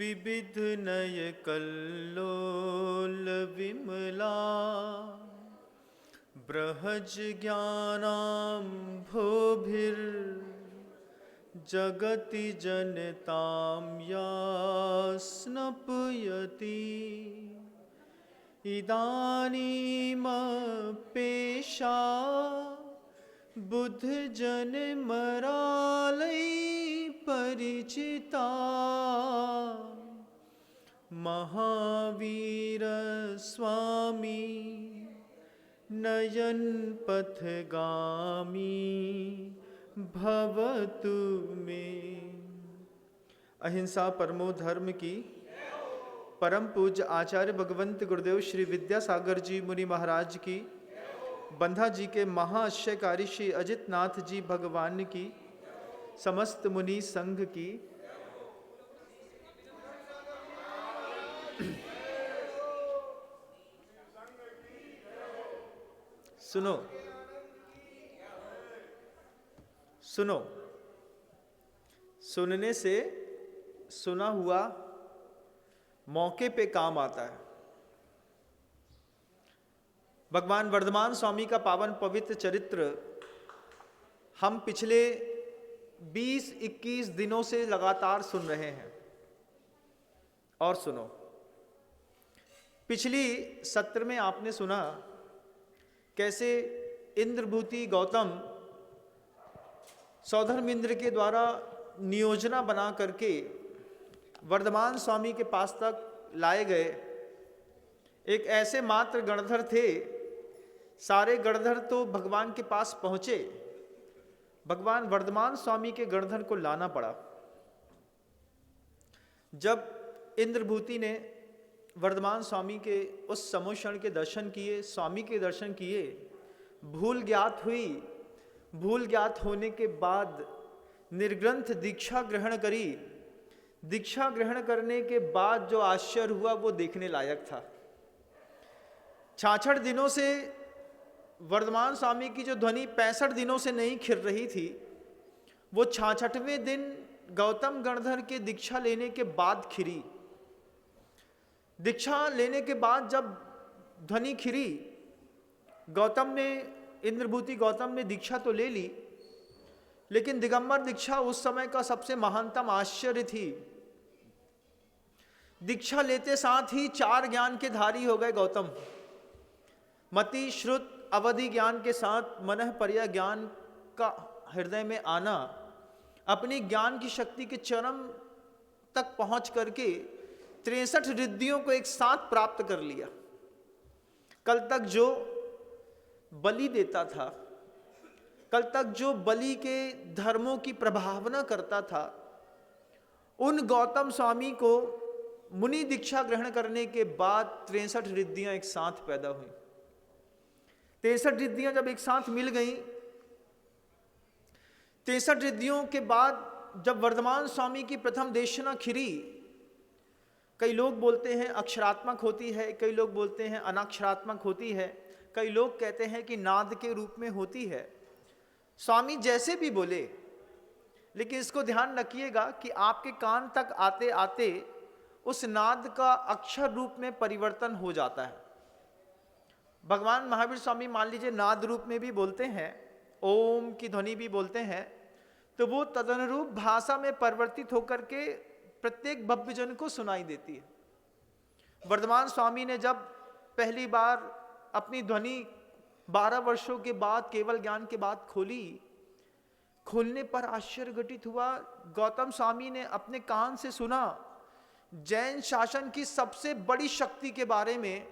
विविध नय कल्लोल विमला बृहज ज्ञानाम्भोभिर् जगति जनतां या स्नपयति इदानीमपेशा बुद्ध जन मरालय परिचिता महावीर स्वामी नयन पथगामी भवतु में। अहिंसा परमो धर्म की परम पूज्य आचार्य भगवंत गुरुदेव श्री विद्यासागर जी मुनि महाराज की, बंधा जी के महाआश्चर्यकारी श्री अजित नाथ जी भगवान की, समस्त मुनि संघ की। सुनो सुनो, सुनने से सुना हुआ मौके पे काम आता है। भगवान वर्धमान स्वामी का पावन पवित्र चरित्र हम पिछले 20-21 दिनों से लगातार सुन रहे हैं। और सुनो, पिछली सत्र में आपने सुना कैसे इंद्रभूति गौतम सौधर्मेंद्र के द्वारा नियोजना बना करके वर्धमान स्वामी के पास तक लाए गए। एक ऐसे मात्र गणधर थे, सारे गणधर तो भगवान के पास पहुंचे, भगवान वर्धमान स्वामी के गणधर को लाना पड़ा। जब इंद्रभूति ने वर्धमान स्वामी के उस समोषण के दर्शन किए, स्वामी के दर्शन किए, भूल ज्ञात हुई। भूल ज्ञात होने के बाद निर्ग्रंथ दीक्षा ग्रहण करी। दीक्षा ग्रहण करने के बाद जो आश्चर्य हुआ वो देखने लायक था। 66 दिनों से वर्धमान स्वामी की जो ध्वनि 65 दिनों से नहीं खिर रही थी, वो 66वें दिन गौतम गणधर के दीक्षा लेने के बाद खिरी। दीक्षा लेने के बाद जब ध्वनि खिरी, गौतम ने, इंद्रभूति गौतम ने दीक्षा तो ले ली, लेकिन दिगंबर दीक्षा उस समय का सबसे महानतम आश्चर्य थी। दीक्षा लेते साथ ही 4 ज्ञान के धारी हो गए गौतम। मति श्रुत अवधि ज्ञान के साथ मनः पर्या ज्ञान का हृदय में आना, अपनी ज्ञान की शक्ति के चरम तक पहुंच करके 63 रिद्धियों को एक साथ प्राप्त कर लिया। कल तक जो बलि देता था, कल तक जो बलि के धर्मों की प्रभावना करता था, उन गौतम स्वामी को मुनि दीक्षा ग्रहण करने के बाद 63 रिद्धियां एक साथ पैदा हुई। 63 रिद्धियां जब एक साथ मिल गई, 63 रिद्धियों के बाद जब वर्धमान स्वामी की प्रथम देशना खिरी, कई लोग बोलते हैं अक्षरात्मक होती है, कई लोग बोलते हैं अनाक्षरात्मक होती है, कई लोग कहते हैं कि नाद के रूप में होती है। स्वामी जैसे भी बोले, लेकिन इसको ध्यान रखिएगा कि आपके कान तक आते आते उस नाद का अक्षर रूप में परिवर्तन हो जाता है। भगवान महावीर स्वामी मान लीजिए नाद रूप में भी बोलते हैं, ओम की ध्वनि भी बोलते हैं, तो वो तदनुरूप भाषा में परिवर्तित होकर के प्रत्येक भव्यजन को सुनाई देती है। वर्धमान स्वामी ने जब पहली बार अपनी ध्वनि 12 वर्षों के बाद केवल ज्ञान के बाद खोली, खोलने पर आश्चर्य घटित हुआ। गौतम स्वामी ने अपने कान से सुना जैन शासन की सबसे बड़ी शक्ति के बारे में,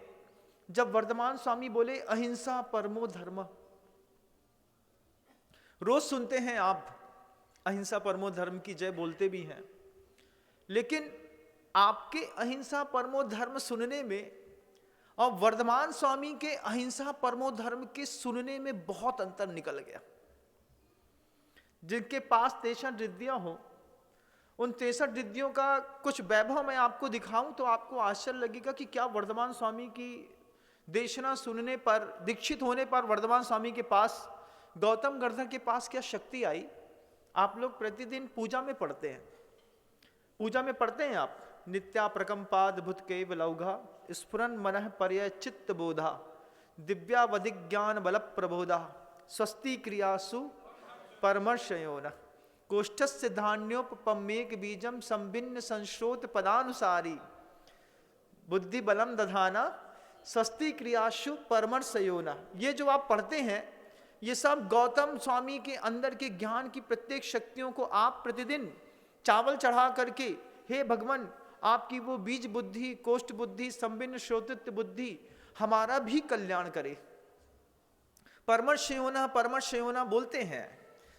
जब वर्धमान स्वामी बोले अहिंसा परमो धर्म। रोज सुनते हैं आप अहिंसा परमो धर्म की जय, बोलते भी हैं, लेकिन आपके अहिंसा परमो धर्म सुनने में और वर्धमान स्वामी के अहिंसा परमो धर्म के सुनने में बहुत अंतर निकल गया। जिनके पास 63 रिद्धियां हो, उन 63 रिद्धियों का कुछ वैभव मैं आपको दिखाऊं तो आपको आश्चर्य लगेगा कि क्या वर्धमान स्वामी की देशना सुनने पर, दीक्षित होने पर वर्धमान स्वामी के पास, गौतम गणधर के पास क्या शक्ति आई। आप लोग प्रतिदिन पूजा में पढ़ते हैं, पूजा में पढ़ते हैं आप, नित्या प्रकंपाद भूत केवलौघा स्फुरन मनः पर्य चित्त बोधा दिव्यावधिज्ञान बल प्रबोधा स्वस्ति क्रियासु परमर्शयोन कोष्ठस्य धान्योपमेक बीजम संभिन्न संश्रोत पदानुसारी बुद्धि बलम दधाना स्वस्ति क्रियासु परमर्शयोन। ये जो आप पढ़ते हैं ये सब गौतम स्वामी के अंदर के ज्ञान की प्रत्येक शक्तियों को आप प्रतिदिन चावल चढ़ा करके, हे भगवान आपकी वो बीज बुद्धि, कोष्ठ बुद्धि, संभिन्न श्रोतृत्व बुद्धि हमारा भी कल्याण करे। परमर्शयोना बोलते हैं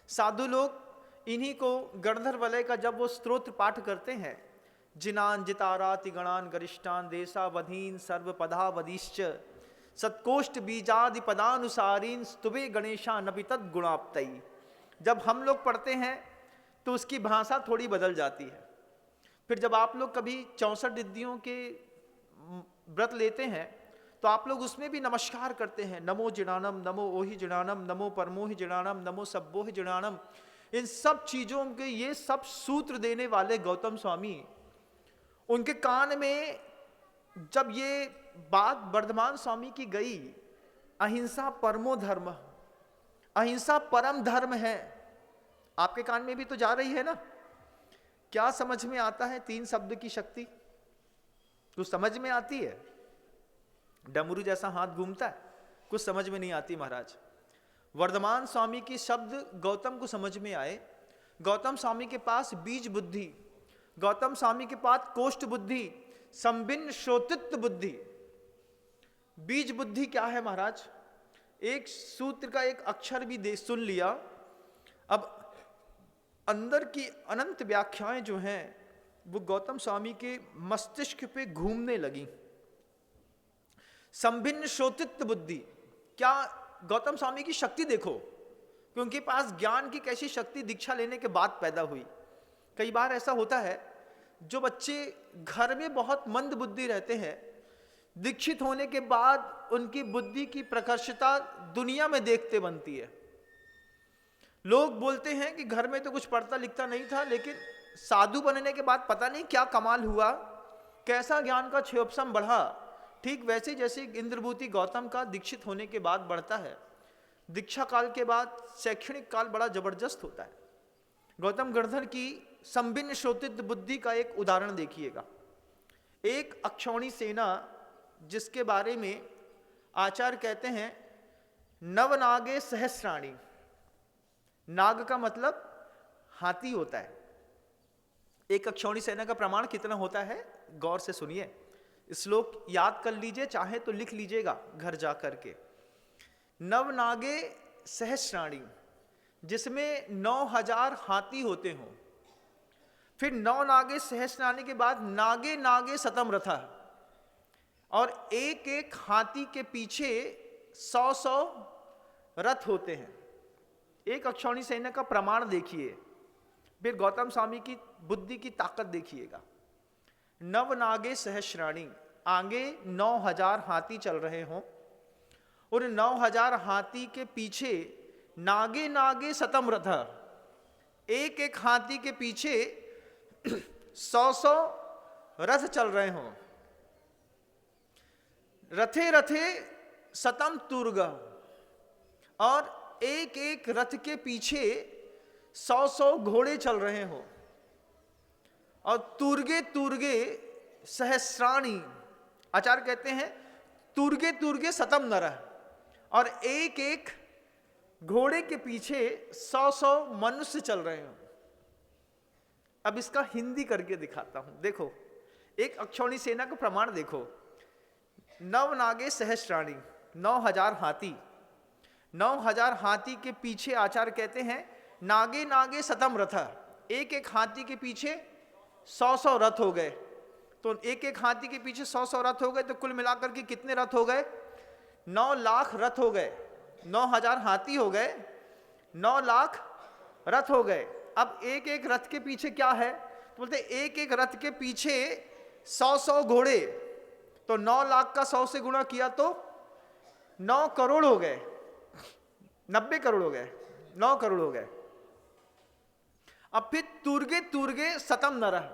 साधु लोग। इन्हीं को गणधर वलय का जब वो स्तोत्र पाठ करते हैं, जिनान जिताराति गणान गरिष्ठान देशावधीन सर्वपदावधिश्च सत्कोष्ठ बीजादि पदानुसारीन स्तुवे गणेशा नपि तद गुणाप्तई। जब हम लोग पढ़ते हैं तो उसकी भाषा थोड़ी बदल जाती है। फिर जब आप लोग कभी 64 रिद्धियों के व्रत लेते हैं तो आप लोग उसमें भी नमस्कार करते हैं, नमो जिणानम, नमो ओहि जिणानम, नमो परमोहि जिणानम, नमो सब्बोहि जिणानम। इन सब चीजों के ये सब सूत्र देने वाले गौतम स्वामी, उनके कान में जब ये बात वर्धमान स्वामी की गई, अहिंसा परमो धर्म, अहिंसा परम धर्म है, आपके कान में भी तो जा रही है ना। क्या समझ में आता है 3 शब्द की शक्ति? कुछ समझ में आती है? डमरू जैसा हाथ घूमता है, कुछ समझ में नहीं आती महाराज। वर्धमान स्वामी की शब्द गौतम को समझ में आए। गौतम स्वामी के पास बीज बुद्धि, गौतम स्वामी के पास कोष्ठ बुद्धि, संभिन्न श्रोतृत्व बुद्धि। बीज बुद्धि क्या है महाराज? एक सूत्र का एक अक्षर भी सुन लिया, अब अंदर की अनंत व्याख्याएं जो हैं वो गौतम स्वामी के मस्तिष्क पे घूमने लगी। संभिन्न श्रोतृत्व बुद्धि, क्या गौतम स्वामी की शक्ति देखो कि उनके पास ज्ञान की कैसी शक्ति दीक्षा लेने के बाद पैदा हुई। कई बार ऐसा होता है जो बच्चे घर में बहुत मंद बुद्धि रहते हैं, दीक्षित होने के बाद उनकी बुद्धि की प्रकर्षता दुनिया में देखते बनती है। लोग बोलते हैं कि घर में तो कुछ पढ़ता लिखता नहीं था, लेकिन साधु बनने के बाद पता नहीं क्या कमाल हुआ, कैसा ज्ञान का क्षोभसम बढ़ा। ठीक वैसे जैसे इंद्रभूति गौतम का दीक्षित होने के बाद बढ़ता है, दीक्षा काल के बाद शैक्षणिक काल बड़ा जबरदस्त होता है। गौतम गणधर की संभिन्न श्रोतृत्व बुद्धि का एक उदाहरण देखिएगा। एक अक्षौणी सेना जिसके बारे में आचार्य कहते हैं नवनागे सहस्राणी। नाग का मतलब हाथी होता है। एक अक्षौणी सेना का प्रमाण कितना होता है गौर से सुनिए। श्लोक याद कर लीजिए, चाहे तो लिख लीजिएगा घर जा करके। नवनागे सहस्राणी, जिसमें 9000 हाथी होते हों। फिर 9 नागे सहस्राणी के बाद नागे नागे शतम रथा, और एक एक हाथी के पीछे 100 रथ होते हैं। एक अक्षौणी सेना का प्रमाण देखिए, फिर गौतम स्वामी की बुद्धि की ताकत देखिएगा। नवनागे सहस्राणी, आगे 9000 हाथी चल रहे हों, और 9000 हाथी के पीछे नागे नागे शतम रथ, एक एक हाथी के पीछे 100 रथ चल रहे हों। रथे रथे शतम तुर्ग, और एक एक रथ के पीछे 100 घोड़े चल रहे हों। और तुर्गे तुर्गे सहस्राणी, आचार्य कहते हैं तुर्गे तुर्गे शतम नरः, और एक एक घोड़े के पीछे 100 मनुष्य चल रहे हों। अब इसका हिंदी करके दिखाता हूं। देखो, एक अक्षौणी सेना का प्रमाण देखो। नवनागे सहस्राणी, 9000 हाथी, 9000 हाथी के पीछे आचार्य कहते हैं नागे नागे शतम रथ, एक एक हाथी के पीछे 100 रथ हो गए। तो एक एक हाथी के पीछे 100 रथ हो गए, तो कुल मिलाकर के कितने रथ हो गए? 9 लाख रथ हो गए। 9000 हाथी हो गए, 9 लाख रथ हो गए। अब एक एक रथ के पीछे क्या है? तो बोलते एक एक रथ के पीछे 100 घोड़े, तो 9 लाख का 100 से गुणा किया तो 9 करोड़ हो गए, 90 करोड़ हो गए, 9 करोड़ हो गए। अब फिर तुर्गे तुर्गे शतम नरः,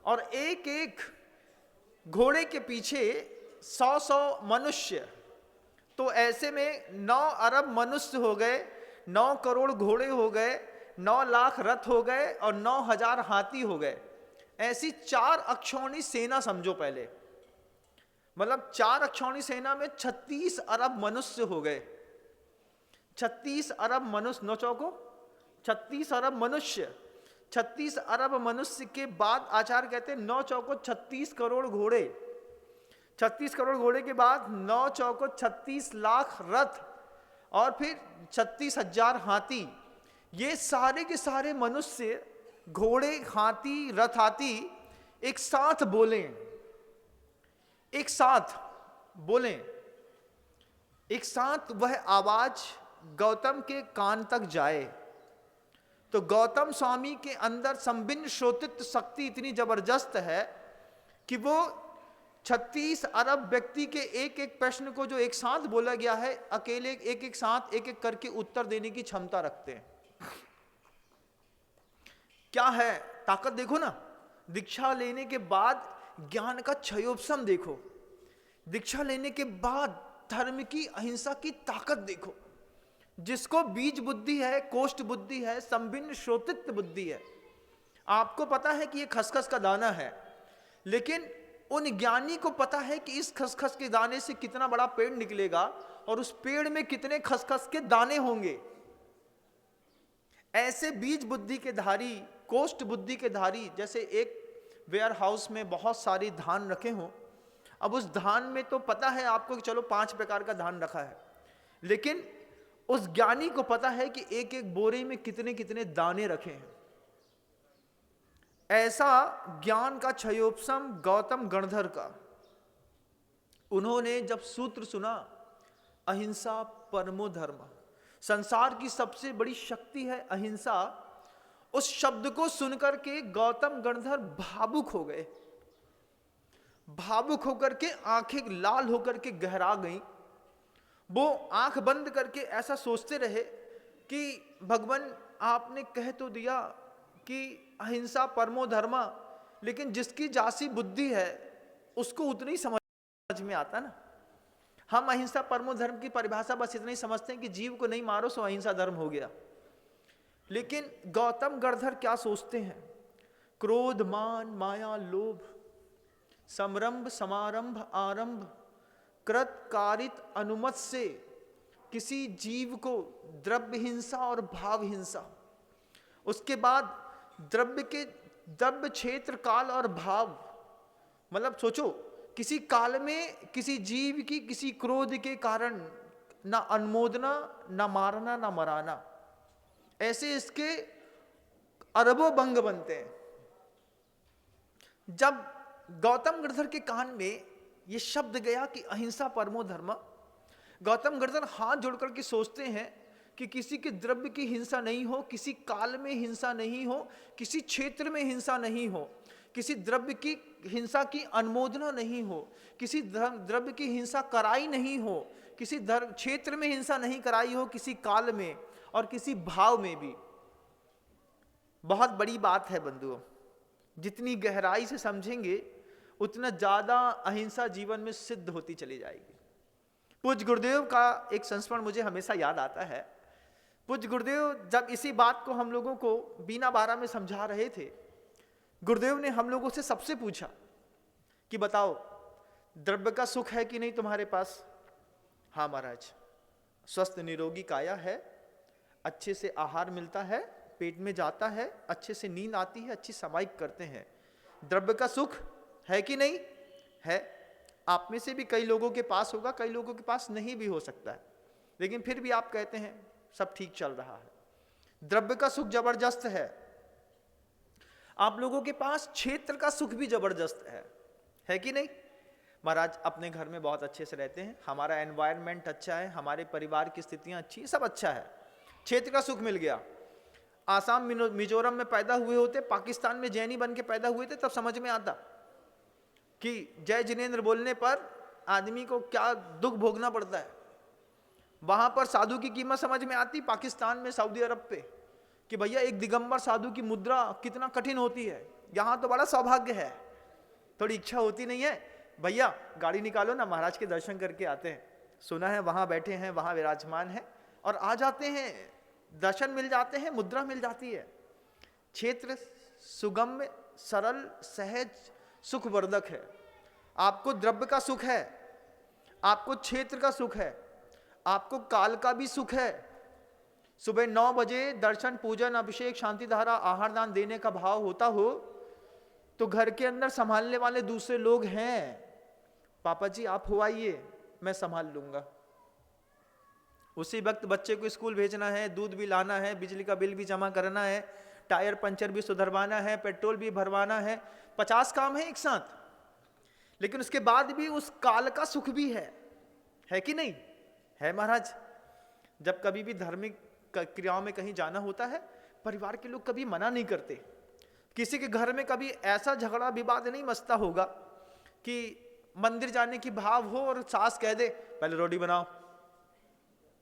और एक एक घोड़े के पीछे 100 मनुष्य, तो ऐसे में 9 अरब मनुष्य हो गए, 9 करोड़ घोड़े हो गए, 9 लाख रथ हो गए और 9,000 हाथी हो गए। ऐसी 4 अक्षौणी सेना समझो पहले, मतलब 4 अक्षौणी सेना में 36 अरब मनुष्य हो गए। 36 अरब मनुष्य, 9 चौको 36 अरब मनुष्य। 36 अरब मनुष्य के बाद आचार्य कहते हैं 9 चौको 36 करोड़ घोड़े। 36 करोड़ घोड़े के बाद 9 चौको 36 लाख रथ और फिर 36,000 हाथी। ये सारे के सारे मनुष्य, घोड़े, हाथी, रथ, हाथी एक साथ बोलें, एक साथ बोलें, एक साथ वह आवाज गौतम के कान तक जाए। तो गौतम स्वामी के अंदर संभिन्न श्रोतित्व शक्ति इतनी जबरदस्त है कि वो 36 अरब व्यक्ति के एक एक प्रश्न को जो एक साथ बोला गया है, अकेले एक एक साथ एक एक करके उत्तर देने की क्षमता रखते हैं। क्या है ताकत देखो ना। दीक्षा लेने के बाद ज्ञान का क्षयोपशम देखो, दीक्षा लेने के बाद धर्म की, अहिंसा की ताकत देखो। जिसको बीज बुद्धि है, कोष्ठ बुद्धि है, संभिन्न श्रोतित्व बुद्धि है, आपको पता है कि ये खसखस का दाना है, लेकिन उन ज्ञानी को पता है कि इस खसखस के दाने से कितना बड़ा पेड़ निकलेगा और उस पेड़ में कितने खसखस के दाने होंगे। ऐसे बीज बुद्धि के धारी, कोष्ठ बुद्धि के धारी, जैसे एक वेयर हाउस में बहुत सारे धान रखे हों। अब उस धान में तो पता है आपको कि चलो 5 प्रकार का धान रखा है, लेकिन उस ज्ञानी को पता है कि एक एक बोरे में कितने कितने दाने रखे हैं। ऐसा ज्ञान का क्षयोपशम गौतम गणधर का। उन्होंने जब सूत्र सुना, अहिंसा परमो धर्म, संसार की सबसे बड़ी शक्ति है अहिंसा, उस शब्द को सुनकर के गौतम गणधर भावुक हो गए। भावुक होकर के आंखें लाल होकर के गहरा गईं। वो आंख बंद करके ऐसा सोचते रहे कि भगवान आपने कह तो दिया कि अहिंसा परमो धर्मा, लेकिन जिसकी जासी बुद्धि है उसको उतनी समझ में आता ना। हम अहिंसा परमो धर्म की परिभाषा बस इतनी समझते हैं कि जीव को नहीं मारो सो अहिंसा धर्म हो गया। लेकिन गौतम गणधर क्या सोचते हैं? क्रोध, मान, माया, लोभ, समरंभ, समारंभ, आरंभ, कृत कारित अनुमत से किसी जीव को द्रव्य हिंसा और भाव हिंसा, उसके बाद द्रव्य क्षेत्र काल और भाव, मतलब सोचो किसी काल में किसी जीव की किसी क्रोध के कारण ना अनुमोदना, ना मारना, ना मराना, ऐसे इसके अरबों भंग बनते हैं। जब गौतम गणधर के कान में ये शब्द गया कि अहिंसा परमो धर्म, गौतम गणधर हाथ जोड़कर के सोचते हैं कि किसी के द्रव्य की हिंसा नहीं हो, किसी काल में हिंसा नहीं हो, किसी क्षेत्र में हिंसा नहीं हो, किसी द्रव्य की हिंसा की अनुमोदना नहीं हो, किसी द्रव्य की हिंसा कराई नहीं हो, किसी क्षेत्र में हिंसा नहीं कराई हो, किसी काल में और किसी भाव में भी। बहुत बड़ी बात है बंधुओं, जितनी गहराई से समझेंगे उतना ज्यादा अहिंसा जीवन में सिद्ध होती चली जाएगी। पूज्य गुरुदेव का एक संस्मरण मुझे हमेशा याद आता है। पूज्य गुरुदेव जब इसी बात को हम लोगों को बीना बारा में समझा रहे थे, गुरुदेव ने हम लोगों से सबसे पूछा कि बताओ द्रव्य का सुख है कि नहीं तुम्हारे पास? हाँ महाराज, स्वस्थ निरोगी काया है, अच्छे से आहार मिलता है, पेट में जाता है, अच्छे से नींद आती है, अच्छी समाइक करते हैं। द्रव्य का सुख है कि नहीं? है। आप में से भी कई लोगों के पास होगा, कई लोगों के पास नहीं भी हो सकता है, लेकिन फिर भी आप कहते हैं सब ठीक चल रहा है। द्रव्य का सुख जबरदस्त है। आप लोगों के पास क्षेत्र का सुख भी जबरदस्त है कि नहीं? महाराज अपने घर में बहुत अच्छे से रहते हैं, हमारा एनवायरनमेंट अच्छा है, हमारे परिवार की स्थितियां अच्छी, सब अच्छा है, क्षेत्र का सुख मिल गया। आसाम मिजोरम में पैदा हुए होते, पाकिस्तान में जैनी बन के पैदा हुए थे, तब समझ में आता कि जय जिनेंद्र बोलने पर आदमी को क्या दुख भोगना पड़ता है। वहां पर साधु की कीमत समझ में आती, पाकिस्तान में, सऊदी अरब पे, कि भैया एक दिगंबर साधु की मुद्रा कितना कठिन होती है। यहाँ तो बड़ा सौभाग्य है, थोड़ी इच्छा होती नहीं है भैया गाड़ी निकालो ना, महाराज के दर्शन करके आते हैं, सुना है वहां बैठे हैं, वहां विराजमान है, और आ जाते हैं, दर्शन मिल जाते हैं, मुद्रा मिल जाती है। क्षेत्र सुगम्य, सरल, सहज, सुखवर्धक है। आपको द्रव्य का सुख है, आपको क्षेत्र का सुख है, आपको काल का भी सुख है। सुबह 9 बजे दर्शन, पूजन, अभिषेक, शांति धारा, आहार दान देने का भाव होता हो तो घर के अंदर संभालने वाले दूसरे लोग हैं, पापा जी आप हो आइए, मैं संभाल लूंगा। उसी वक्त बच्चे को स्कूल भेजना है, दूध भी लाना है, बिजली का बिल भी जमा करना है, टायर पंचर भी सुधरवाना है, पेट्रोल भी भरवाना है, 50 काम है एक साथ। लेकिन उसके बाद भी उस काल का सुख भी है कि नहीं है महाराज? जब कभी भी धार्मिक क्रियाओं में कहीं जाना होता है, परिवार के लोग कभी मना नहीं करते। किसी के घर में कभी ऐसा झगड़ा विवाद नहीं मचता होगा कि मंदिर जाने की भाव हो और सास कह दे पहले रोटी बनाओ,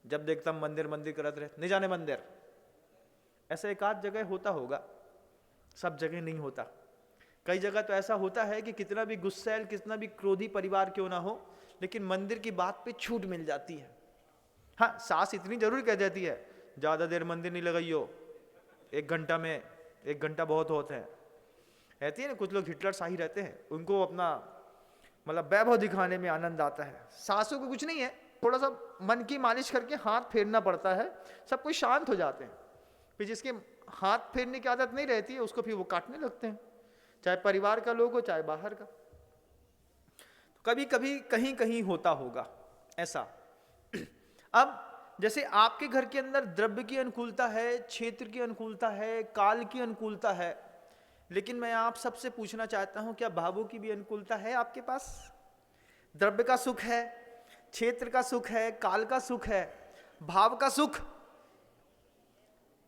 जब देखता मंदिर मंदिर करते रहे, नहीं जाने मंदिर। ऐसा एक आध जगह होता होगा, सब जगह नहीं होता। कई जगह तो ऐसा होता है कि कितना भी गुस्सैल, कितना भी क्रोधी परिवार क्यों ना हो, लेकिन मंदिर की बात पे छूट मिल जाती है। हाँ, सास इतनी जरूर कह देती है ज्यादा देर मंदिर नहीं लगाइयो, 1 घंटा में 1 घंटा बहुत होता है। रहती है ना, कुछ लोग हिटलर शाही रहते हैं, उनको अपना मतलब वैभव दिखाने में आनंद आता है। सासों को कुछ नहीं है, थोड़ा सा मन की मालिश करके हाथ फेरना पड़ता है, सब कुछ शांत हो जाते हैं। फिर जिसके हाथ फेरने की आदत नहीं रहती है उसको फिर वो काटने लगते हैं, चाहे परिवार का लोग हो चाहे बाहर का। तो कभी कभी कहीं कहीं होता होगा ऐसा। अब जैसे आपके घर के अंदर द्रव्य की अनुकूलता है, क्षेत्र की अनुकूलता है, काल की अनुकूलता है, लेकिन मैं आप सबसे पूछना चाहता हूं क्या भावों की भी अनुकूलता है आपके पास? द्रव्य का सुख है, क्षेत्र का सुख है, काल का सुख है, भाव का सुख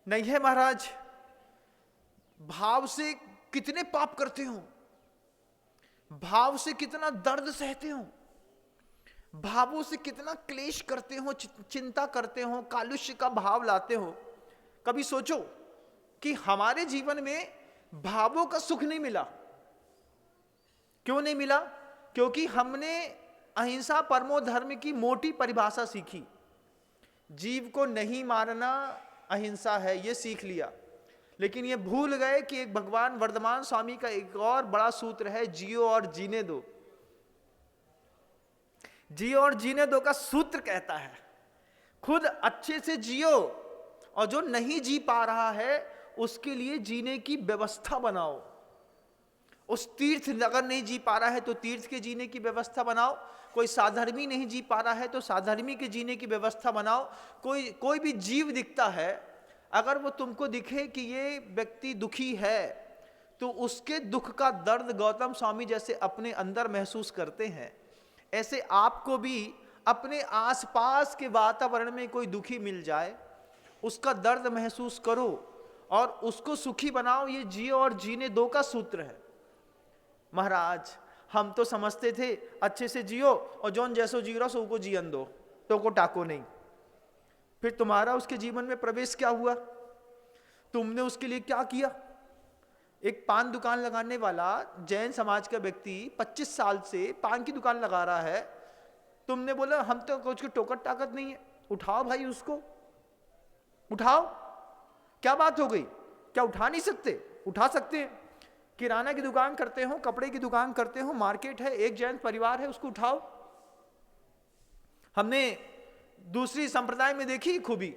नहीं है महाराज। भाव से कितने पाप करते हो, भाव से कितना दर्द सहते हो, भावों से कितना क्लेश करते हो, चिंता करते हो, कालुष्य का भाव लाते हो। कभी सोचो कि हमारे जीवन में भावों का सुख नहीं मिला। क्यों नहीं मिला? क्योंकि हमने अहिंसा परमो धर्म की मोटी परिभाषा सीखी। जीव को नहीं मारना अहिंसा है, ये सीख लिया, लेकिन ये भूल गए कि एक भगवान वर्धमान स्वामी का एक और बड़ा सूत्र है, जियो और जीने दो। जियो और जीने दो का सूत्र कहता है खुद अच्छे से जियो, और जो नहीं जी पा रहा है उसके लिए जीने की व्यवस्था बनाओ। उस तीर्थ अगर नहीं जी पा रहा है तो तीर्थ के जीने की व्यवस्था बनाओ। कोई साधर्मी नहीं जी पा रहा है तो साधर्मी के जीने की व्यवस्था बनाओ। कोई भी जीव दिखता है, अगर वो तुमको दिखे कि ये व्यक्ति दुखी है, तो उसके दुख का दर्द गौतम स्वामी जैसे अपने अंदर महसूस करते हैं, ऐसे आपको भी अपने आसपास के वातावरण में कोई दुखी मिल जाए, उसका दर्द महसूस करो और उसको सुखी बनाओ। ये जियो और जीने दो का सूत्र है महाराज। हम तो समझते थे अच्छे से जियो और जौन जैसो जी रहा सो को जियन दो, तो को टाको नहीं। फिर तुम्हारा उसके जीवन में प्रवेश क्या हुआ? तुमने उसके लिए क्या किया? एक पान दुकान लगाने वाला जैन समाज का व्यक्ति 25 साल से पान की दुकान लगा रहा है, तुमने बोला हम तो कुछ की टोकत ताकत नहीं है, उठाओ भाई उसको, उठाओ। क्या बात हो गई? क्या उठा नहीं सकते? उठा सकते हैं। किराना की दुकान करते हो, कपड़े की दुकान करते हो, मार्केट है, एक जैन परिवार है, उसको उठाओ। हमने दूसरी संप्रदाय में देखी खूबी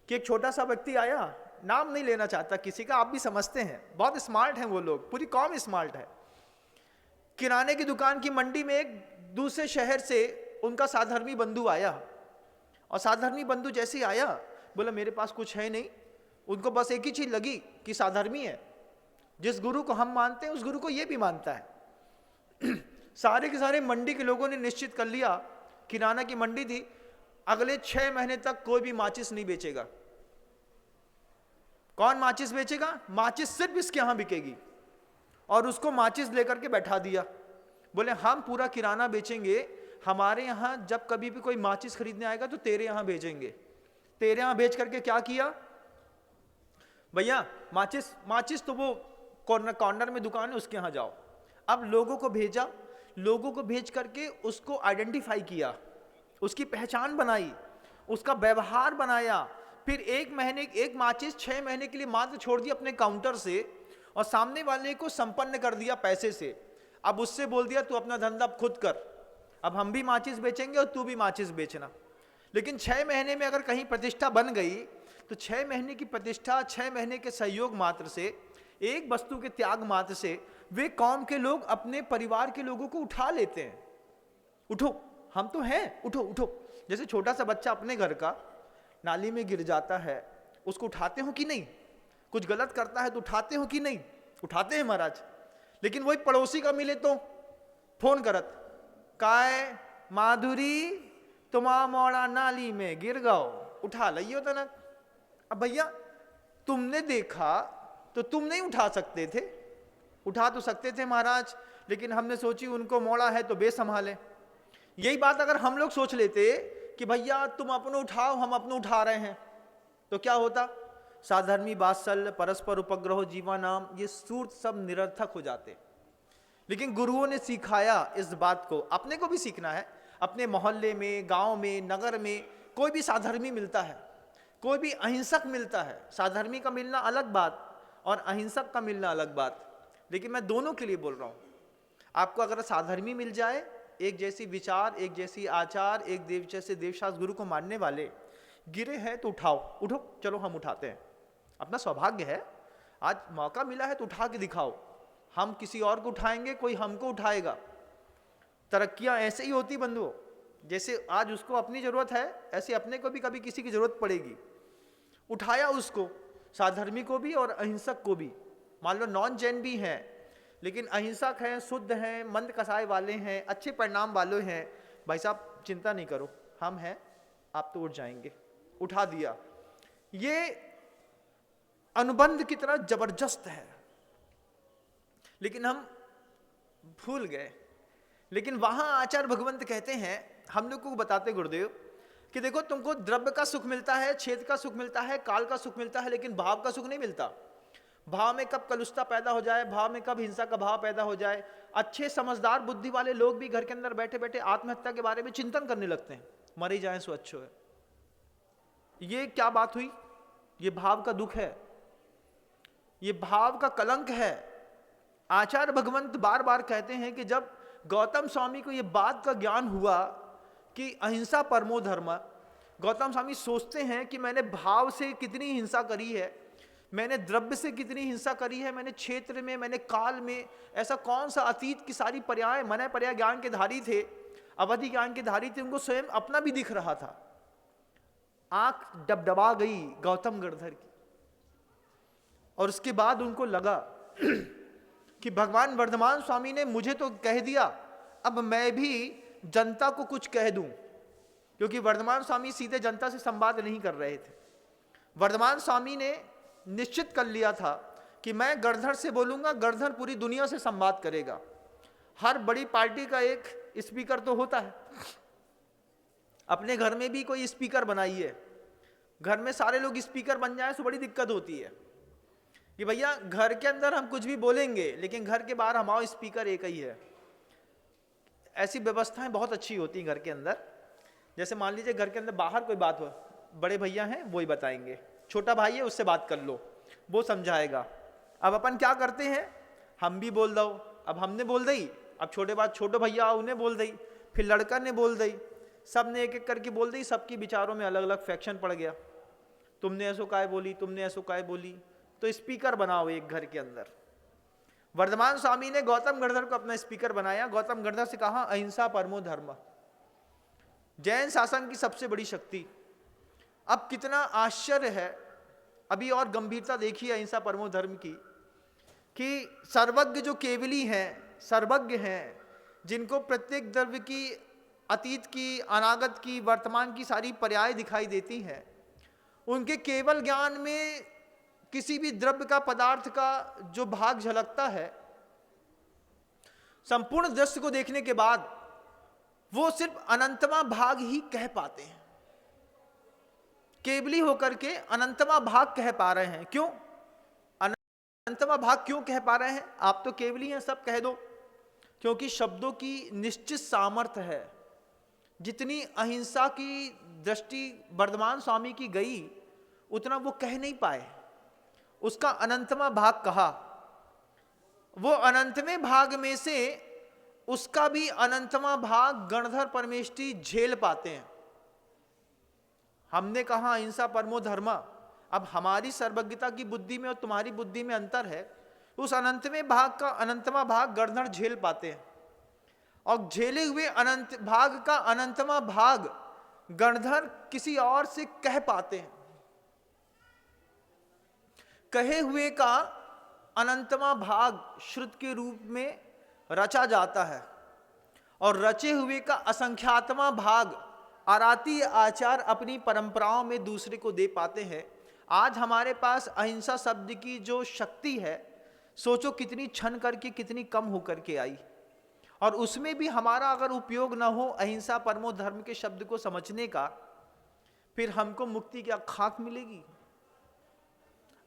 कि एक छोटा सा व्यक्ति आया, नाम नहीं लेना चाहता किसी का, आप भी समझते हैं, बहुत स्मार्ट हैं वो लोग, पूरी कौम स्मार्ट है। किराने की दुकान की मंडी में एक दूसरे शहर से उनका साधर्मी बंधु आया, और साधर्मी बंधु जैसे ही आया बोला मेरे पास कुछ है नहीं। उनको बस एक ही चीज लगी कि साधर्मी है, जिस गुरु को हम मानते हैं उस गुरु को ये भी मानता है। सारे के सारे मंडी के लोगों ने निश्चित कर लिया, किराना की मंडी थी, अगले 6 महीने तक कोई भी माचिस नहीं बेचेगा। कौन माचिस बेचेगा? माचिस सिर्फ इसके यहां बिकेगी। और उसको माचिस लेकर के बैठा दिया, बोले हम पूरा किराना बेचेंगे, हमारे यहां जब कभी भी कोई माचिस खरीदने आएगा तो तेरे यहां भेजेंगे। तेरे यहां बेच करके क्या किया भैया? माचिस तो वो कॉर्नर में दुकान है, उसके यहां जाओ। अब लोगों को भेजा, लोगों को भेज करके उसको आइडेंटिफाई किया, उसकी पहचान बनाई, उसका व्यवहार बनाया। फिर एक माचिस 6 महीने के लिए मात्र छोड़ दी अपने काउंटर से और सामने वाले को संपन्न कर दिया पैसे से। अब उससे बोल दिया तू अपना धंधा खुद कर, अब हम भी माचिस बेचेंगे और तू भी माचिस बेचना। लेकिन 6 महीने में अगर कहीं प्रतिष्ठा बन गई तो 6 महीने की प्रतिष्ठा, 6 महीने के सहयोग मात्र से, एक वस्तु के त्याग मात्र से वे कौम के लोग अपने परिवार के लोगों को उठा लेते हैं। उठो, हम तो हैं, उठो उठो। जैसे छोटा सा बच्चा अपने घर का नाली में गिर जाता है, उसको उठाते हो कि नहीं? कुछ गलत करता है तो उठाते हो कि नहीं? उठाते हैं महाराज। लेकिन वही पड़ोसी का मिले तो फोन करत, काय माधुरी तुमा मोड़ा नाली में गिर गओ, उठा लियो तो ना। अब भैया तुमने देखा तो तुम नहीं उठा सकते थे? उठा तो सकते थे महाराज, लेकिन हमने सोची उनको मोड़ा है तो बेसंभाले। यही बात अगर हम लोग सोच लेते कि भैया तुम अपनो उठाओ, हम अपनो उठा रहे हैं, तो क्या होता? साधर्मी, वात्सल्य, परस्पर उपग्रह, जीवानाम, ये सूत्र सब निरर्थक हो जाते। लेकिन गुरुओं ने सिखाया इस बात को, अपने को भी सीखना है। अपने मोहल्ले में, गांव में, नगर में कोई भी साधर्मी मिलता है, कोई भी अहिंसक मिलता है, साधर्मी का मिलना अलग बात और अहिंसक का मिलना अलग बात। लेकिन मैं दोनों के लिए बोल रहा हूं। आपको अगर साधर्मी मिल जाए, एक जैसी विचार, एक जैसी आचार, एक देव जैसे देवशास्त्र गुरु को मानने वाले गिरे हैं तो उठाओ, उठो, चलो हम उठाते हैं। अपना सौभाग्य है, आज मौका मिला है तो उठा के दिखाओ। हम किसी और को उठाएंगे, कोई हमको उठाएगा। तरक्कियां ऐसे ही होती बंधुओं, जैसे आज उसको अपनी जरूरत है, ऐसे अपने को भी कभी किसी की जरूरत पड़ेगी। उठाया उसको, साधर्मी को भी और अहिंसक को भी। मान लो नॉन जैन भी हैं, लेकिन अहिंसक हैं, शुद्ध हैं, मंद कसाय वाले हैं, अच्छे परिणाम वाले हैं, भाई साहब चिंता नहीं करो, हम हैं, आप तो उठ जाएंगे। उठा दिया। ये अनुबंध की तरह जबरदस्त है, लेकिन हम भूल गए। लेकिन वहां आचार्य भगवंत कहते हैं, हम लोग को बताते गुरुदेव कि देखो तुमको द्रव्य का सुख मिलता है, क्षेत्र का सुख मिलता है, काल का सुख मिलता है, लेकिन भाव का सुख नहीं मिलता। भाव में कब कलुषता पैदा हो जाए, भाव में कब हिंसा का भाव पैदा हो जाए। अच्छे समझदार बुद्धि वाले लोग भी घर के अंदर बैठे बैठे आत्महत्या के बारे में चिंतन करने लगते हैं, मर ही जाए सो अच्छो है। ये क्या बात हुई? ये भाव का दुख है, ये भाव का कलंक है। आचार्य भगवंत बार बार कहते हैं कि जब गौतम स्वामी को ये बात का ज्ञान हुआ कि अहिंसा परमो धर्म, गौतम स्वामी सोचते हैं कि मैंने भाव से कितनी हिंसा करी है, मैंने द्रव्य से कितनी हिंसा करी है, मैंने क्षेत्र में, मैंने काल में, ऐसा कौन सा अतीत की सारी पर्याय, मन पर्याय ज्ञान के धारी थे, अवधि ज्ञान के धारी थे, उनको स्वयं अपना भी दिख रहा था। आंख डबडबा गई गौतम गणधर की, और उसके बाद उनको लगा कि भगवान वर्धमान स्वामी ने मुझे तो कह दिया, अब मैं भी जनता को कुछ कह दूं। क्योंकि वर्धमान स्वामी सीधे जनता से संवाद नहीं कर रहे थे। वर्धमान स्वामी ने निश्चित कर लिया था कि मैं गणधर से बोलूंगा, गणधर पूरी दुनिया से संवाद करेगा। हर बड़ी पार्टी का एक स्पीकर तो होता है, अपने घर में भी कोई स्पीकर बनाइए। घर में सारे लोग स्पीकर बन जाए तो बड़ी दिक्कत होती है कि भैया घर के अंदर हम कुछ भी बोलेंगे, लेकिन घर के बाहर हमारा स्पीकर एक ही है। ऐसी व्यवस्थाएं बहुत अच्छी होती हैं घर के अंदर। जैसे मान लीजिए घर के अंदर बाहर कोई बात हो, बड़े भैया हैं वो ही बताएंगे, छोटा भाई है उससे बात कर लो, वो समझाएगा। अब अपन क्या करते हैं, हम भी बोल दो, अब हमने बोल दी, अब छोटे भैया उन्हें बोल दी, फिर लड़का ने बोल दी, सब ने एक एक करके बोल दी, सबकी विचारों में अलग अलग फैक्शन पड़ गया। तुमने ऐसो काय बोली, तुमने ऐसो काय बोली, तो स्पीकर बनाओ एक घर के अंदर। वर्धमान स्वामी ने गौतम गणधर को अपना स्पीकर बनाया। गौतम गणधर से कहा अहिंसा परमो धर्म, जैन शासन की सबसे बड़ी शक्ति। अब कितना आश्चर्य है, अभी और गंभीरता देखिए अहिंसा परमो धर्म की, कि सर्वज्ञ जो केवली हैं, सर्वज्ञ हैं, जिनको प्रत्येक द्रव्य की, अतीत की, अनागत की, वर्तमान की सारी पर्याय दिखाई देती हैं, उनके केवल ज्ञान में किसी भी द्रव्य का, पदार्थ का जो भाग झलकता है, संपूर्ण दृश्य को देखने के बाद वो सिर्फ अनंतमा भाग ही कह पाते हैं। केवली होकर के अनंतमा भाग कह पा रहे हैं। क्यों अनंतमा भाग क्यों कह पा रहे हैं? आप तो केवली हैं, सब कह दो। क्योंकि शब्दों की निश्चित सामर्थ्य है। जितनी अहिंसा की दृष्टि वर्धमान स्वामी की गई उतना वो कह नहीं पाए, उसका अनंतमा भाग कहा। वो अनंतवें भाग में से उसका भी अनंतमा भाग गणधर परमेष्ठी झेल पाते हैं। हमने कहा अहिंसा परमो धर्मा, अब हमारी सर्वज्ञता की बुद्धि में और तुम्हारी बुद्धि में अंतर है। उस अनंतवें भाग का अनंतमा भाग गणधर झेल पाते हैं, और झेले हुए अनंत भाग का अनंतमा भाग गणधर किसी और से कह पाते हैं। कहे हुए का अनंतमा भाग श्रुत के रूप में रचा जाता है, और रचे हुए का असंख्यातमा भाग आराती आचार अपनी परंपराओं में दूसरे को दे पाते हैं। आज हमारे पास अहिंसा शब्द की जो शक्ति है, सोचो कितनी क्षण करके कितनी कम होकर के आई, और उसमें भी हमारा अगर उपयोग न हो अहिंसा परमो धर्म के शब्द को समझने का, फिर हमको मुक्ति क्या खाक मिलेगी।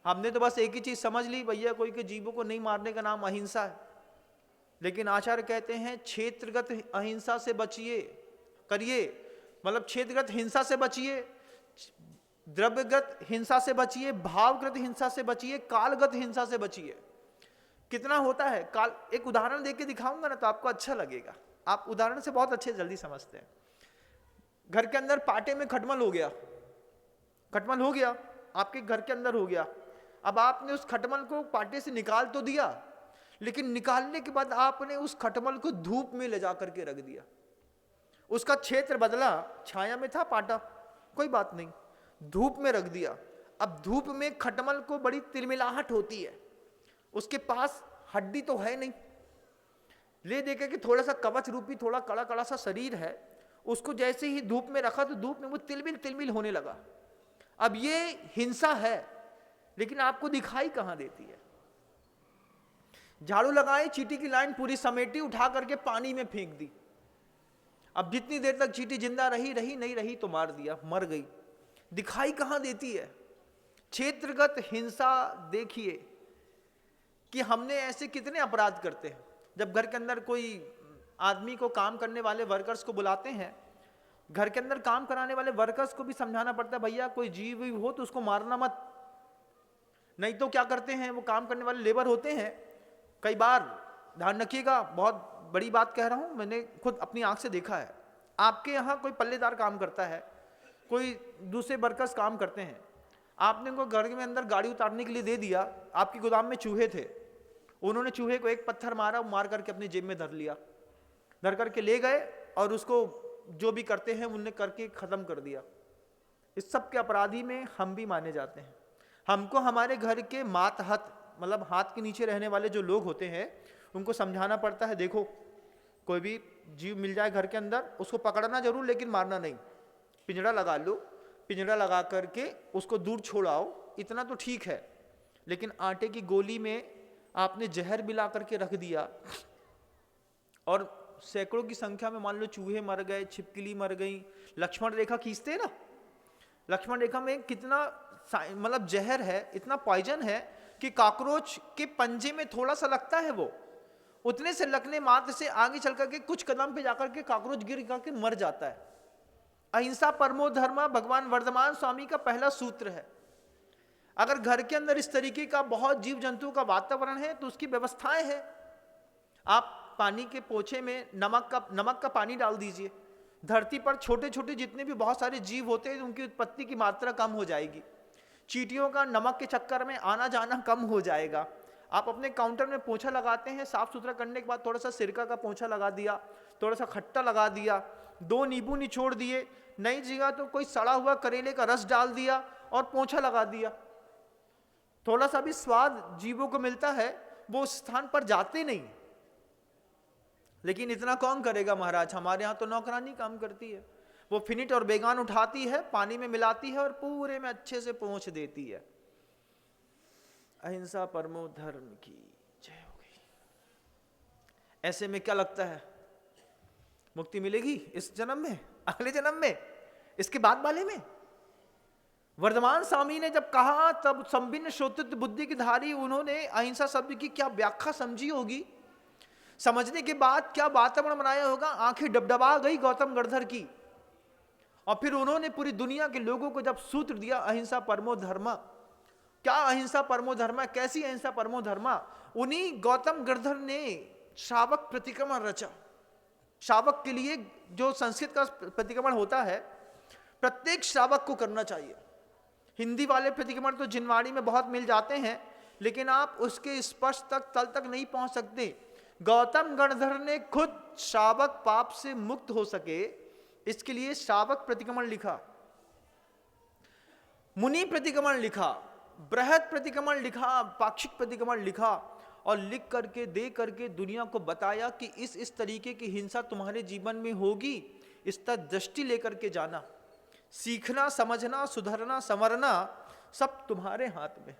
हमने तो बस एक ही चीज समझ ली, भैया कोई के जीवों को नहीं मारने का नाम अहिंसा है। लेकिन आचार्य कहते हैं क्षेत्रगत अहिंसा से बचिए, करिए, मतलब क्षेत्रगत हिंसा से बचिए, द्रव्यगत हिंसा से बचिए, भावगत हिंसा से बचिए, कालगत हिंसा से बचिए। कितना होता है काल, एक उदाहरण देके दिखाऊंगा ना तो आपको अच्छा लगेगा। आप उदाहरण से बहुत अच्छे जल्दी समझते हैं। घर के अंदर पाटे में खटमल हो गया, खटमल हो गया, आपके घर के अंदर हो गया। अब आपने उस खटमल को पाटे से निकाल तो दिया, लेकिन निकालने के बाद आपने उस खटमल को धूप में ले जा करके रख दिया। उसका क्षेत्र बदला, छाया में था पाटा, कोई बात नहीं, धूप में रख दिया। अब धूप में खटमल को बड़ी तिलमिलाहट होती है, उसके पास हड्डी तो है नहीं, ले देखे कि थोड़ा सा कवच रूपी थोड़ा कड़ा कड़ा सा शरीर है, उसको जैसे ही धूप में रखा तो धूप में वो तिलमिल तिलमिल होने लगा। अब ये हिंसा है, लेकिन आपको दिखाई कहां देती है। झाड़ू लगाए, चींटी की लाइन पूरी समेटी, उठा करके पानी में फेंक दी। अब जितनी देर तक चींटी जिंदा रही नहीं रही तो मार दिया, मर गई। दिखाई कहां देती है। क्षेत्रगत हिंसा देखिए कि हमने ऐसे कितने अपराध करते हैं। जब घर के अंदर कोई आदमी को काम करने वाले वर्कर्स को बुलाते हैं, घर के अंदर काम कराने वाले वर्कर्स को भी समझाना पड़ता है, भैया कोई जीव हो तो उसको मारना मत। नहीं तो क्या करते हैं, वो काम करने वाले लेबर होते हैं, कई बार ध्यान रखिएगा, बहुत बड़ी बात कह रहा हूं, मैंने खुद अपनी आंख से देखा है। आपके यहाँ कोई पल्लेदार काम करता है, कोई दूसरे वर्कर्स काम करते हैं, आपने उनको घर में अंदर गाड़ी उतारने के लिए दे दिया, आपकी गोदाम में चूहे थे, उन्होंने चूहे को एक पत्थर मारा, मार करके अपनी जेब में धर लिया, धर करके ले गए और उसको जो भी करते हैं उनने करके खत्म कर दिया। इस सब के अपराधी में हम भी माने जाते हैं। हमको हमारे घर के मातहत, मतलब हाथ के नीचे रहने वाले जो लोग होते हैं, उनको समझाना पड़ता है, देखो कोई भी जीव मिल जाए घर के अंदर, उसको पकड़ना जरूर लेकिन मारना नहीं, पिंजरा लगा लो, पिंजरा लगा करके उसको दूर छोड़ाओ, इतना तो ठीक है। लेकिन आटे की गोली में आपने जहर मिला करके रख दिया और सैकड़ों की संख्या में मान लो चूहे मर गए, छिपकली मर गई। लक्ष्मण रेखा खींचते ना, लक्ष्मण रेखा में कितना मतलब जहर है, इतना पॉइजन है कि कॉकरोच के पंजे में थोड़ा सा लगता है, वो उतने से लगने मात्र से आगे चल करके कुछ कदम पे जाकर के कॉकरोच गिर करके मर जाता है। अहिंसा परमो धर्मा भगवान वर्धमान स्वामी का पहला सूत्र है। अगर घर के अंदर इस तरीके का बहुत जीव जंतु का वातावरण है तो उसकी व्यवस्थाएं हैं। आप पानी के पोछे में नमक का पानी डाल दीजिए, धरती पर छोटे छोटे जितने भी बहुत सारे जीव होते हैं उनकी उत्पत्ति की मात्रा कम हो जाएगी। चींटियों का नमक के चक्कर में आना जाना कम हो जाएगा। आप अपने काउंटर में पोछा लगाते हैं, साफ सुथरा करने के बाद थोड़ा सा सिरका का पोछा लगा दिया, थोड़ा सा खट्टा लगा दिया, 2 नींबू निचोड़ दिए, नहीं जगह तो कोई सड़ा हुआ करेले का रस डाल दिया और पोछा लगा दिया। थोड़ा सा भी स्वाद जीवों को मिलता है, वो उस स्थान पर जाते नहीं। लेकिन इतना कौन करेगा महाराज, हमारे यहाँ तो नौकरानी काम करती है, वो फिनिट और बेगान उठाती है, पानी में मिलाती है और पूरे में अच्छे से पोंछ देती है। अहिंसा परमो धर्म की जय हो गई। ऐसे में क्या लगता है, मुक्ति मिलेगी इस जन्म में, अगले जन्म में, इसके बाद वाले में? वर्धमान स्वामी ने जब कहा तब संभिन्न श्रोतृत्व बुद्धि की धारी उन्होंने अहिंसा शब्द की क्या व्याख्या समझी होगी। समझने के बाद क्या वातावरण बनाया होगा, आंखें डबडबा गई गौतम गणधर की। और फिर उन्होंने पूरी दुनिया के लोगों को जब सूत्र दिया अहिंसा परमो धर्म, क्या अहिंसा परमो धर्म, कैसी अहिंसा परमो धर्म, उन्हीं गौतम गणधर ने श्रावक प्रतिक्रमण रचा। श्रावक के लिए जो संस्कृत का प्रतिक्रमण होता है प्रत्येक श्रावक को करना चाहिए। हिंदी वाले प्रतिक्रमण तो जिनवाणी में बहुत मिल जाते हैं, लेकिन आप उसके स्पर्श तक तल तक नहीं पहुंच सकते। गौतम गणधर ने खुद श्रावक पाप से मुक्त हो सके इसके लिए श्रावक प्रतिक्रमण लिखा, मुनि प्रतिक्रमण लिखा, बृहद प्रतिक्रमण लिखा, पाक्षिक प्रतिक्रमण लिखा, और लिख करके दे करके दुनिया को बताया कि इस तरीके की हिंसा तुम्हारे जीवन में होगी, इस तक दृष्टि लेकर के जाना। सीखना, समझना, सुधरना, संवरना सब तुम्हारे हाथ में।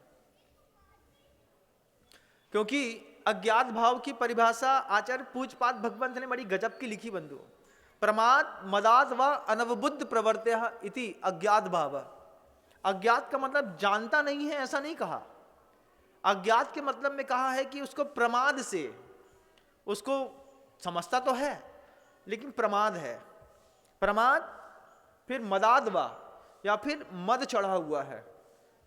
क्योंकि अज्ञात भाव की परिभाषा आचार्य पूज्यपाद भगवंत ने बड़ी गजब की लिखी बंधु। प्रमाद मदाद व अनवबुद्ध प्रवर्त्य इति अज्ञात भाव। अज्ञात का मतलब जानता नहीं है ऐसा नहीं कहा, अज्ञात के मतलब में कहा है कि उसको प्रमाद से, उसको समझता तो है लेकिन प्रमाद है। प्रमाद, फिर मदादवा या फिर मद चढ़ा हुआ है,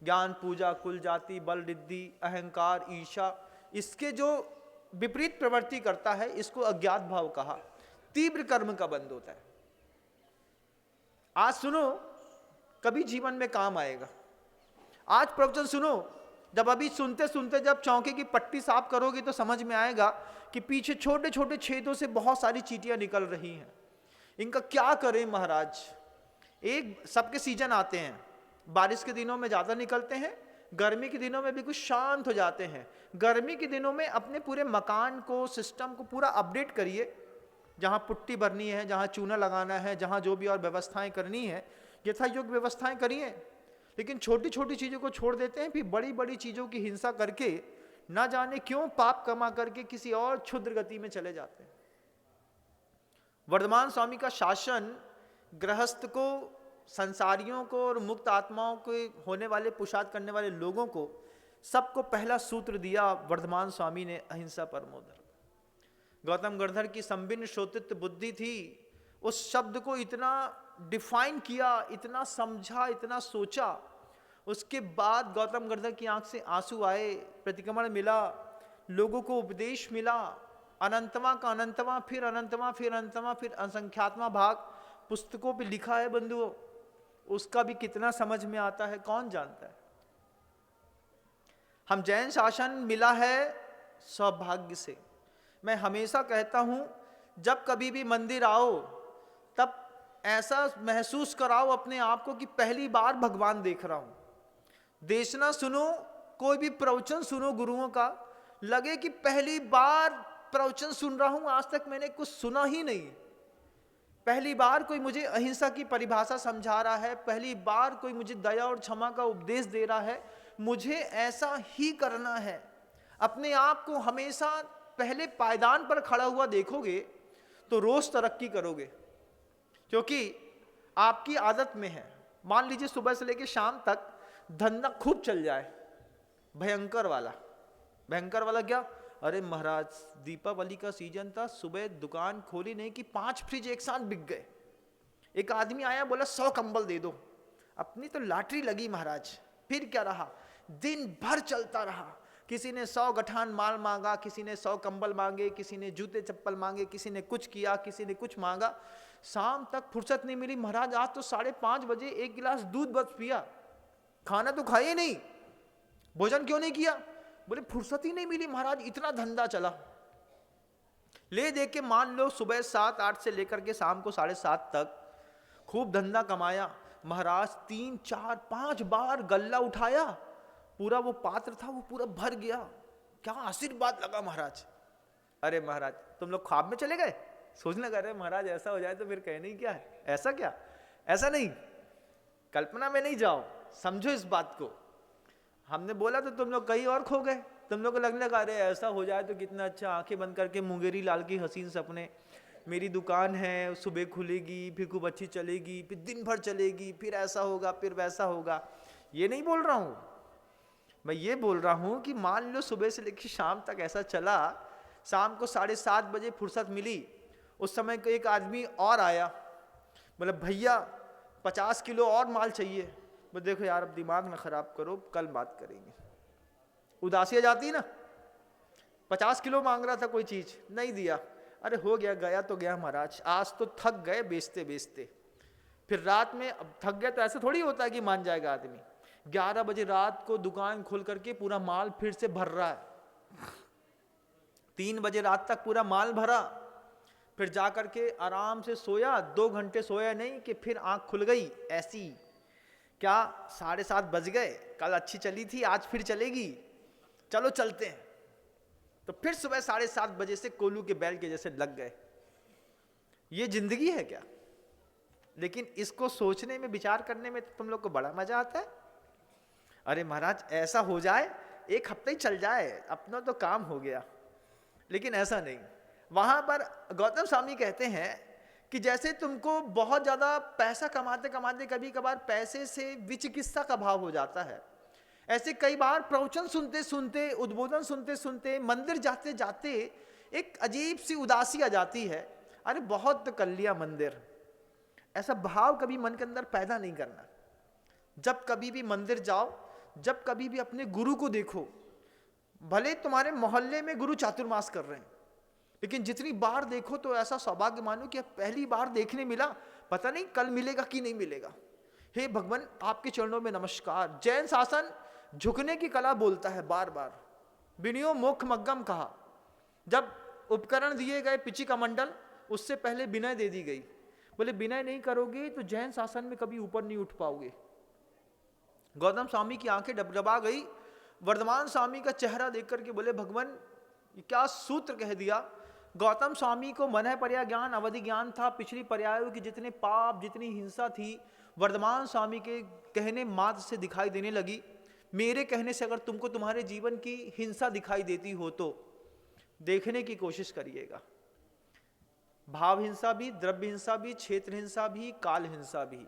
ज्ञान, पूजा, कुल, जाति, बल, रिद्धि, अहंकार, ईर्षा, इसके जो विपरीत प्रवृत्ति करता है इसको अज्ञात भाव कहा। तीव्र कर्म का बंध होता है। आज सुनो, कभी जीवन में काम आएगा। आज प्रवचन सुनो, जब अभी सुनते सुनते जब चौके की पट्टी साफ करोगे तो समझ में आएगा कि पीछे छोटे छोटे छेदों से बहुत सारी चींटियां निकल रही हैं। इनका क्या करें महाराज। एक सबके सीजन आते हैं, बारिश के दिनों में ज्यादा निकलते हैं, गर्मी के दिनों में भी कुछ शांत हो जाते हैं। गर्मी के दिनों में अपने पूरे मकान को, सिस्टम को पूरा अपडेट करिए, जहां पुट्टी भरनी है, जहां चूना लगाना है, जहां जो भी और व्यवस्थाएं करनी है यथा योग्य व्यवस्थाएं करिए। लेकिन छोटी छोटी चीजों को छोड़ देते हैं, फिर बड़ी बड़ी चीजों की हिंसा करके ना जाने क्यों पाप कमा करके किसी और क्षुद्र गति में चले जाते हैं। वर्धमान स्वामी का शासन गृहस्थ को, संसारियों को और मुक्त आत्माओं के होने वाले पुरुषार्थ करने वाले लोगों को सबको पहला सूत्र दिया वर्धमान स्वामी ने, अहिंसा परमो धर्म। गौतम गणधर की संभिन्न श्रोतृत्व बुद्धि थी, उस शब्द को इतना डिफाइन किया, इतना समझा, इतना सोचा। उसके बाद गौतम गणधर की आंख से आंसू आए, प्रतिक्रमण मिला, लोगों को उपदेश मिला, अनंतवा का अनंतवा, फिर अनंतवा, फिर अनंतवा, फिर असंख्यात्मा भाग पुस्तकों पे लिखा है बंधुओं। उसका भी कितना समझ में आता है कौन जानता है। हम जैन शासन मिला है सौभाग्य से। मैं हमेशा कहता हूं, जब कभी भी मंदिर आओ तब ऐसा महसूस कराओ अपने आप को कि पहली बार भगवान देख रहा हूं। देशना सुनो, कोई भी प्रवचन सुनो गुरुओं का, लगे कि पहली बार प्रवचन सुन रहा हूं, आज तक मैंने कुछ सुना ही नहीं। पहली बार कोई मुझे अहिंसा की परिभाषा समझा रहा है, पहली बार कोई मुझे दया और क्षमा का उपदेश दे रहा है। मुझे ऐसा ही करना है। अपने आप को हमेशा पहले पायदान पर खड़ा हुआ देखोगे तो रोज तरक्की करोगे, क्योंकि आपकी आदत में है। मान लीजिए सुबह से लेकर शाम तक धंधा खूब चल जाए, भयंकर वाला। भयंकर वाला क्या? अरे महाराज, दीपावली का सीजन था, सुबह दुकान खोली नहीं कि 5 फ्रिज एक साथ बिक गए। एक आदमी आया, बोला 100 कंबल दे दो। अपनी तो लॉटरी लगी महाराज। फिर क्या रहा, दिन भर चलता रहा। किसी ने 100 गठान माल मांगा, किसी ने 100 कंबल मांगे, किसी ने जूते चप्पल मांगे, किसी ने कुछ किया, किसी ने कुछ मांगा। शाम तक फुर्सत नहीं मिली। महाराज आज तो 5:30 बजे 1 गिलास दूध बस पिया, खाना तो खाए नहीं। भोजन क्यों नहीं किया? बोले फुर्सत ही नहीं मिली महाराज, इतना धंधा चला। ले दे के मान लो सुबह 7-8 से लेकर के शाम को 7:30 तक खूब धंधा कमाया। महाराज 3-4-5 बार गल्ला उठाया, पूरा वो पात्र था वो पूरा भर गया। क्या आशीर्वाद लगा महाराज। अरे महाराज तुम लोग ख्वाब में चले गए, सोचने लगा रहे महाराज ऐसा हो जाए तो फिर कहने ही क्या है। ऐसा क्या, ऐसा नहीं, कल्पना में नहीं जाओ, समझो इस बात को। हमने बोला तो तुम लोग कहीं और खो गए। तुम लोग को लगने लगा रहे ऐसा हो जाए तो कितना अच्छा। आंखें बंद करके मुंगेरी लाल की हसीन सपने, मेरी दुकान है, सुबह खुलेगी, फिर खूब अच्छी चलेगी, फिर दिन भर चलेगी, फिर ऐसा होगा, फिर वैसा होगा। ये नहीं बोल रहा हूं मैं, ये बोल रहा हूं कि मान लो सुबह से लेकर शाम तक ऐसा चला, शाम को 7:30 बजे फुर्सत मिली, उस समय को एक आदमी और आया, बोले भैया 50 किलो और माल चाहिए। बोले देखो यार अब दिमाग ना खराब करो, कल बात करेंगे। उदासी आ जाती ना, 50 किलो मांग रहा था कोई चीज, नहीं दिया, अरे हो गया, गया तो गया महाराज, आज तो थक गए बेचते बेचते। फिर रात में अब थक गया तो ऐसे थोड़ी होता है कि मान जाएगा आदमी। 11 बजे रात को दुकान खोल करके पूरा माल फिर से भर रहा है, 3 बजे रात तक पूरा माल भरा, फिर जा करके आराम से सोया, 2 घंटे सोया नहीं कि फिर आंख खुल गई ऐसी, क्या 7:30 बज गए, कल अच्छी चली थी आज फिर चलेगी, चलो चलते हैं। तो फिर सुबह 7:30 बजे से कोल्हू के बैल के जैसे लग गए। ये जिंदगी है क्या? लेकिन इसको सोचने में, विचार करने में तुम लोग को बड़ा मजा आता है। अरे महाराज ऐसा हो जाए, 1 हफ्ते ही चल जाए, अपना तो काम हो गया। लेकिन ऐसा नहीं। वहां पर गौतम स्वामी कहते हैं कि जैसे तुमको बहुत ज्यादा पैसा कमाते कमाते कभी कभार पैसे से विचिकित्सा का भाव हो जाता है, ऐसे कई बार प्रवचन सुनते सुनते, उद्बोधन सुनते सुनते, मंदिर जाते जाते एक अजीब सी उदासी आ जाती है, अरे बहुत कर लिया मंदिर। ऐसा भाव कभी मन के अंदर पैदा नहीं करना। जब कभी भी मंदिर जाओ, जब कभी भी अपने गुरु को देखो, भले तुम्हारे मोहल्ले में गुरु चातुर्मास कर रहे हैं, लेकिन जितनी बार देखो तो ऐसा सौभाग्य मानो कि पहली बार देखने मिला, पता नहीं कल मिलेगा कि नहीं मिलेगा। हे भगवान आपके चरणों में नमस्कार। जैन शासन झुकने की कला बोलता है बार बार, विनयो मोक्ष मग्गम कहा। जब उपकरण दिए गए पिची का मंडल, उससे पहले विनय दे दी गई। बोले विनय नहीं करोगे तो जैन शासन में कभी ऊपर नहीं उठ पाओगे। गौतम स्वामी की आंखें डबडबा गई। वर्धमान स्वामी का चेहरा देख करके बोले भगवान ये क्या सूत्र कह दिया। गौतम स्वामी को मन पर्याय ज्ञान, अवधि ज्ञान था। पिछली पर्यायों की जितने पाप, जितनी हिंसा थी, वर्धमान स्वामी के कहने मात्र से दिखाई देने लगी। मेरे कहने से अगर तुमको तुम्हारे जीवन की हिंसा दिखाई देती हो तो देखने की कोशिश करिएगा। भाव हिंसा भी, द्रव्य हिंसा भी, क्षेत्र हिंसा भी, काल हिंसा भी,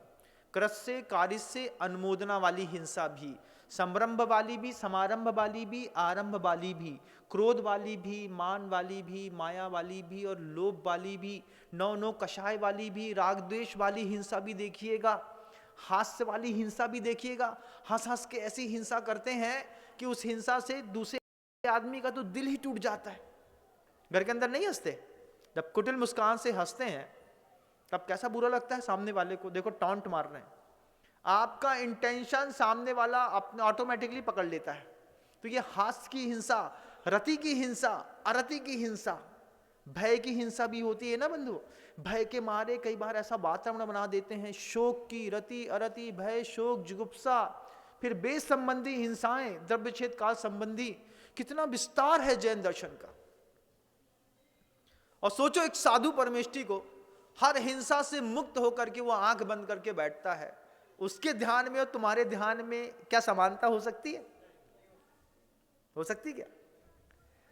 कृत्य कार्य से अनुमोदना वाली हिंसा भी, संरंभ वाली भी, समारंभ वाली भी, आरंभ वाली भी, क्रोध वाली भी, मान वाली भी, माया वाली भी और लोभ वाली भी, नौ कषाय वाली भी, राग द्वेष वाली हिंसा भी देखिएगा, हास्य वाली हिंसा भी देखिएगा। हंस हंस के ऐसी हिंसा करते हैं कि उस हिंसा से दूसरे आदमी का तो दिल ही टूट जाता है। घर के अंदर नहीं हंसते, जब कुटिल मुस्कान से हंसते हैं तब कैसा बुरा लगता है सामने वाले को। देखो टॉन्ट मार रहे हैं, आपका इंटेंशन सामने वाला अपने ऑटोमेटिकली पकड़ लेता है। तो ये हास्य की हिंसा, रति की हिंसा, अरति की हिंसा, भय की हिंसा भी होती है ना बंधु। भय के मारे कई बार ऐसा वातावरण बना देते हैं, शोक की, रति अरति, भय, शोक, जुगुप्सा, फिर बेस संबंधी हिंसाएं, द्रव्यच्छेद काल संबंधी। कितना विस्तार है जैन दर्शन का। और सोचो एक साधु परमेष्ठी को हर हिंसा से मुक्त होकर के वो आंख बंद करके बैठता है, उसके ध्यान में और तुम्हारे ध्यान में क्या समानता हो सकती है? हो सकती क्या?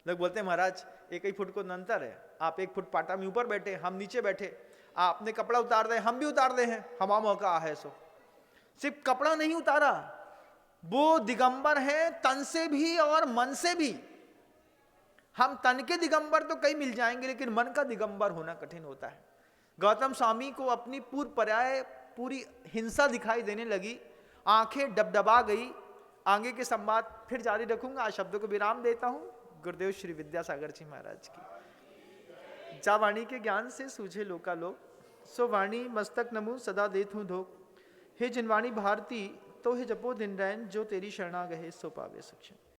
लोग बोलते हैं महाराज 1 ही फुट को अंतर है, आप 1 फुट पाटा में ऊपर बैठे, हम नीचे बैठे, आपने कपड़ा उतार दे, हम भी उतार दे हैं, हवा मौका है। सो सिर्फ कपड़ा नहीं उतारा, वो दिगंबर है तन से भी और मन से भी। हम तन के दिगंबर तो कई मिल जाएंगे, लेकिन मन का दिगंबर होना कठिन होता है। गौतम स्वामी को अपनी पूर्व पर्याय पूरी हिंसा दिखाई देने लगी, आंखें डबडबा गई। आगे के संवाद फिर जारी रखूंगा, आज शब्दों को विराम देता हूं। गुरुदेव श्री विद्यासागर जी महाराज की। जा वाणी के ज्ञान से सूझे लोकालोक, सो वाणी मस्तक नमु सदा देत हूं धोख। हे जिनवाणी भारती तो हे जपो दिन रैन, जो तेरी शरणा गहे सो पावे सक्षम।